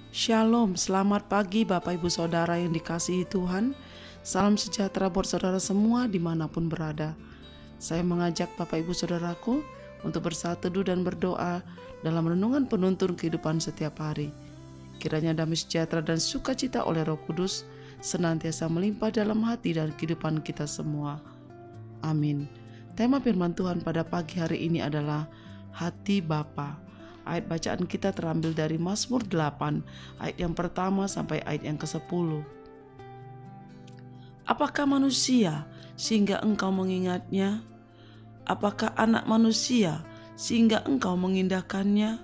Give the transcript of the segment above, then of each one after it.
Shalom, selamat pagi Bapak Ibu Saudara yang dikasihi Tuhan. Salam sejahtera buat saudara semua dimanapun berada. Saya mengajak Bapak Ibu Saudaraku untuk bersatu teduh dan berdoa dalam renungan penuntun kehidupan setiap hari. Kiranya damai sejahtera dan sukacita oleh Roh Kudus senantiasa melimpah dalam hati dan kehidupan kita semua. Amin. Tema firman Tuhan pada pagi hari ini adalah hati Bapa. Ayat bacaan kita terambil dari Mazmur 8, ayat yang pertama sampai ayat yang ke-10. Apakah manusia sehingga engkau mengingatnya? Apakah anak manusia sehingga engkau mengindahkannya?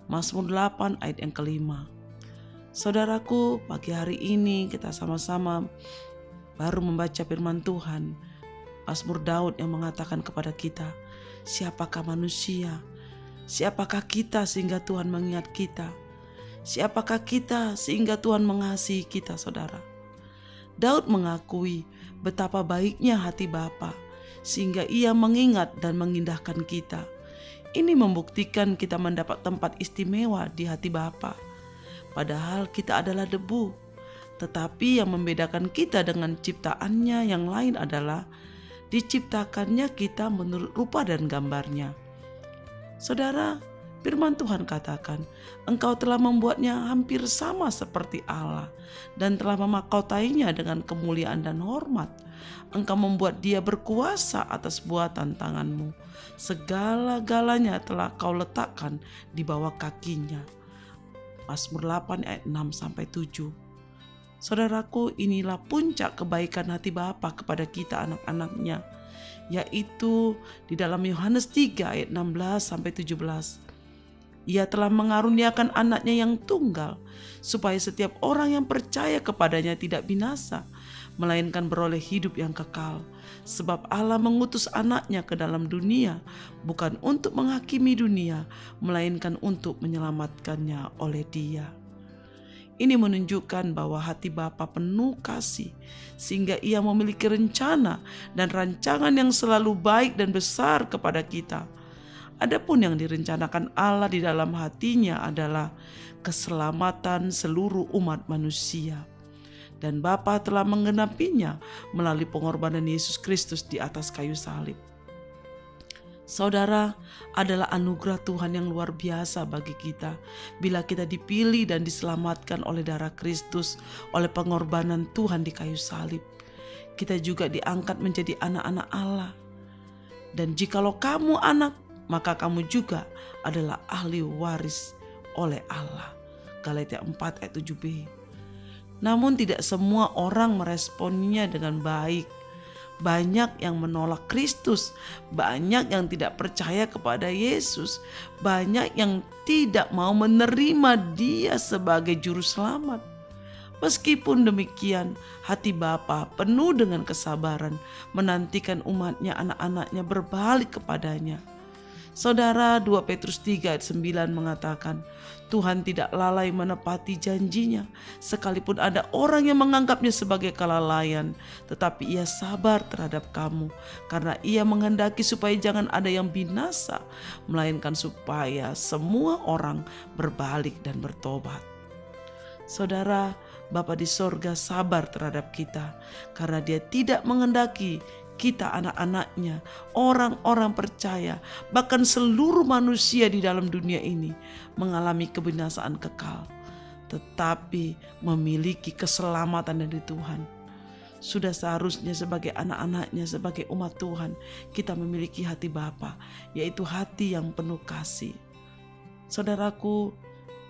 Mazmur 8 ayat yang ke-5. Saudaraku, pagi hari ini kita sama-sama baru membaca firman Tuhan. Mazmur Daud yang mengatakan kepada kita, siapakah manusia? Siapakah kita sehingga Tuhan mengingat kita? Siapakah kita sehingga Tuhan mengasihi kita, saudara? Daud mengakui betapa baiknya hati Bapa sehingga ia mengingat dan mengindahkan kita. Ini membuktikan kita mendapat tempat istimewa di hati Bapa. Padahal kita adalah debu. Tetapi yang membedakan kita dengan ciptaannya yang lain adalah diciptakannya kita menurut rupa dan gambarnya. Saudara, firman Tuhan katakan, engkau telah membuatnya hampir sama seperti Allah dan telah memakotainya dengan kemuliaan dan hormat. Engkau membuat dia berkuasa atas buatan tanganmu. Segala-galanya telah kau letakkan di bawah kakinya. Mazmur 8 ayat 6-7. Saudaraku, inilah puncak kebaikan hati Bapa kepada kita anak-anaknya, yaitu di dalam Yohanes 3 ayat 16-17. Ia telah mengaruniakan anaknya yang tunggal, supaya setiap orang yang percaya kepadanya tidak binasa, melainkan beroleh hidup yang kekal. Sebab Allah mengutus anaknya ke dalam dunia, bukan untuk menghakimi dunia, melainkan untuk menyelamatkannya oleh Dia. Ini menunjukkan bahwa hati Bapa penuh kasih, sehingga ia memiliki rencana dan rancangan yang selalu baik dan besar kepada kita. Adapun yang direncanakan Allah di dalam hatinya adalah keselamatan seluruh umat manusia. Dan Bapa telah menggenapinya melalui pengorbanan Yesus Kristus di atas kayu salib. Saudara, adalah anugerah Tuhan yang luar biasa bagi kita bila kita dipilih dan diselamatkan oleh darah Kristus, oleh pengorbanan Tuhan di kayu salib. Kita juga diangkat menjadi anak-anak Allah. Dan jikalau kamu anak, maka kamu juga adalah ahli waris oleh Allah. Galatia 4 ayat 7b. Namun tidak semua orang meresponnya dengan baik. Banyak yang menolak Kristus, banyak yang tidak percaya kepada Yesus, banyak yang tidak mau menerima Dia sebagai juru selamat. Meskipun demikian, hati Bapa penuh dengan kesabaran menantikan umatnya, anak-anaknya berbalik kepadanya. Saudara, 2 Petrus 3 ayat 9 mengatakan, Tuhan tidak lalai menepati janjinya, sekalipun ada orang yang menganggapnya sebagai kelalaian, tetapi ia sabar terhadap kamu, karena ia menghendaki supaya jangan ada yang binasa, melainkan supaya semua orang berbalik dan bertobat. Saudara, Bapa di sorga sabar terhadap kita, karena Dia tidak menghendaki kita anak-anaknya, orang-orang percaya, bahkan seluruh manusia di dalam dunia ini mengalami kebinasaan kekal, tetapi memiliki keselamatan dari Tuhan. Sudah seharusnya sebagai anak-anaknya, sebagai umat Tuhan, kita memiliki hati Bapa, yaitu hati yang penuh kasih. Saudaraku,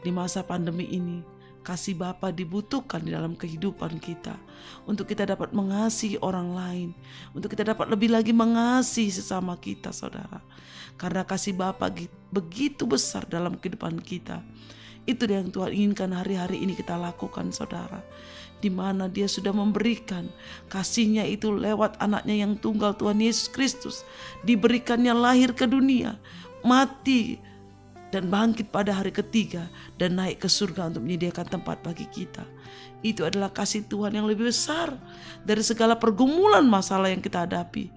di masa pandemi ini, kasih Bapa dibutuhkan di dalam kehidupan kita, untuk kita dapat mengasihi orang lain, untuk kita dapat lebih lagi mengasihi sesama kita, saudara. Karena kasih Bapa begitu besar dalam kehidupan kita. Itu yang Tuhan inginkan hari-hari ini kita lakukan, saudara. Di mana Dia sudah memberikan kasih-Nya itu lewat anaknya yang tunggal, Tuhan Yesus Kristus. Diberikannya lahir ke dunia, mati, dan bangkit pada hari ketiga dan naik ke surga untuk menyediakan tempat bagi kita. Itu adalah kasih Tuhan yang lebih besar dari segala pergumulan masalah yang kita hadapi.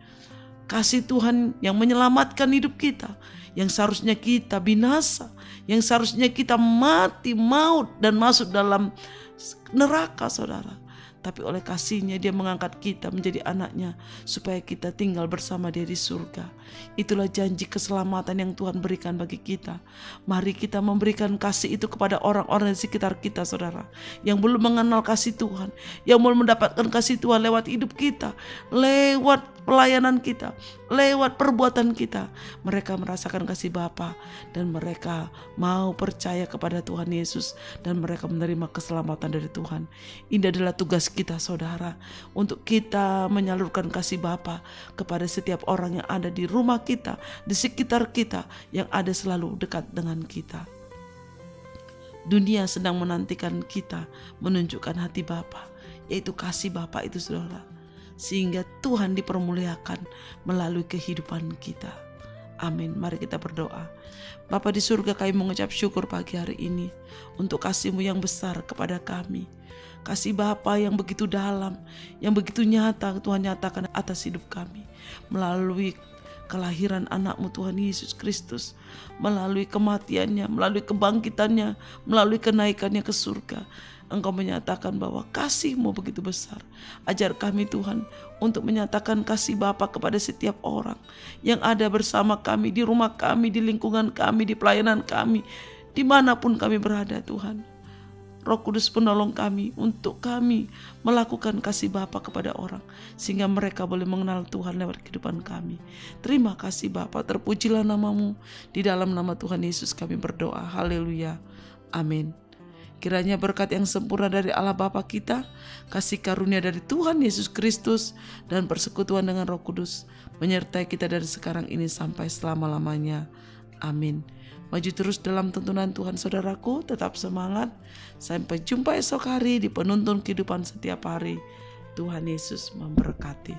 Kasih Tuhan yang menyelamatkan hidup kita, yang seharusnya kita binasa, yang seharusnya kita mati, maut, dan masuk dalam neraka, saudara. Tapi oleh kasih-Nya Dia mengangkat kita menjadi anak-Nya, supaya kita tinggal bersama Dia di surga. Itulah janji keselamatan yang Tuhan berikan bagi kita. Mari kita memberikan kasih itu kepada orang-orang di sekitar kita, saudara, yang belum mengenal kasih Tuhan, yang belum mendapatkan kasih Tuhan lewat hidup kita, lewat pelayanan kita, lewat perbuatan kita. Mereka merasakan kasih Bapa, dan mereka mau percaya kepada Tuhan Yesus, dan mereka menerima keselamatan dari Tuhan. Ini adalah tugas kita, saudara, untuk kita menyalurkan kasih Bapa kepada setiap orang yang ada di rumah kita, di sekitar kita, yang ada selalu dekat dengan kita. Dunia sedang menantikan kita menunjukkan hati Bapa, yaitu kasih Bapa itu, saudara, sehingga Tuhan dipermuliakan melalui kehidupan kita. Amin. Mari kita berdoa. Bapa di surga, kami mengucap syukur pagi hari ini untuk kasih-Mu yang besar kepada kami. Kasih Bapa yang begitu dalam, yang begitu nyata Tuhan nyatakan atas hidup kami melalui kelahiran anak-Mu Tuhan Yesus Kristus, melalui kematiannya, melalui kebangkitannya, melalui kenaikannya ke surga. Engkau menyatakan bahwa kasih-Mu begitu besar. Ajar kami Tuhan untuk menyatakan kasih Bapa kepada setiap orang yang ada bersama kami, di rumah kami, di lingkungan kami, di pelayanan kami, dimanapun kami berada Tuhan. Roh Kudus penolong kami untuk kami melakukan kasih Bapa kepada orang, sehingga mereka boleh mengenal Tuhan lewat kehidupan kami. Terima kasih Bapa, terpujilah nama-Mu. Di dalam nama Tuhan Yesus kami berdoa. Haleluya. Amin. Kiranya berkat yang sempurna dari Allah Bapa kita, kasih karunia dari Tuhan Yesus Kristus, dan persekutuan dengan Roh Kudus menyertai kita dari sekarang ini sampai selama-lamanya. Amin. Maju terus dalam tuntunan Tuhan, saudaraku. Tetap semangat. Sampai jumpa esok hari di penuntun kehidupan setiap hari. Tuhan Yesus memberkati.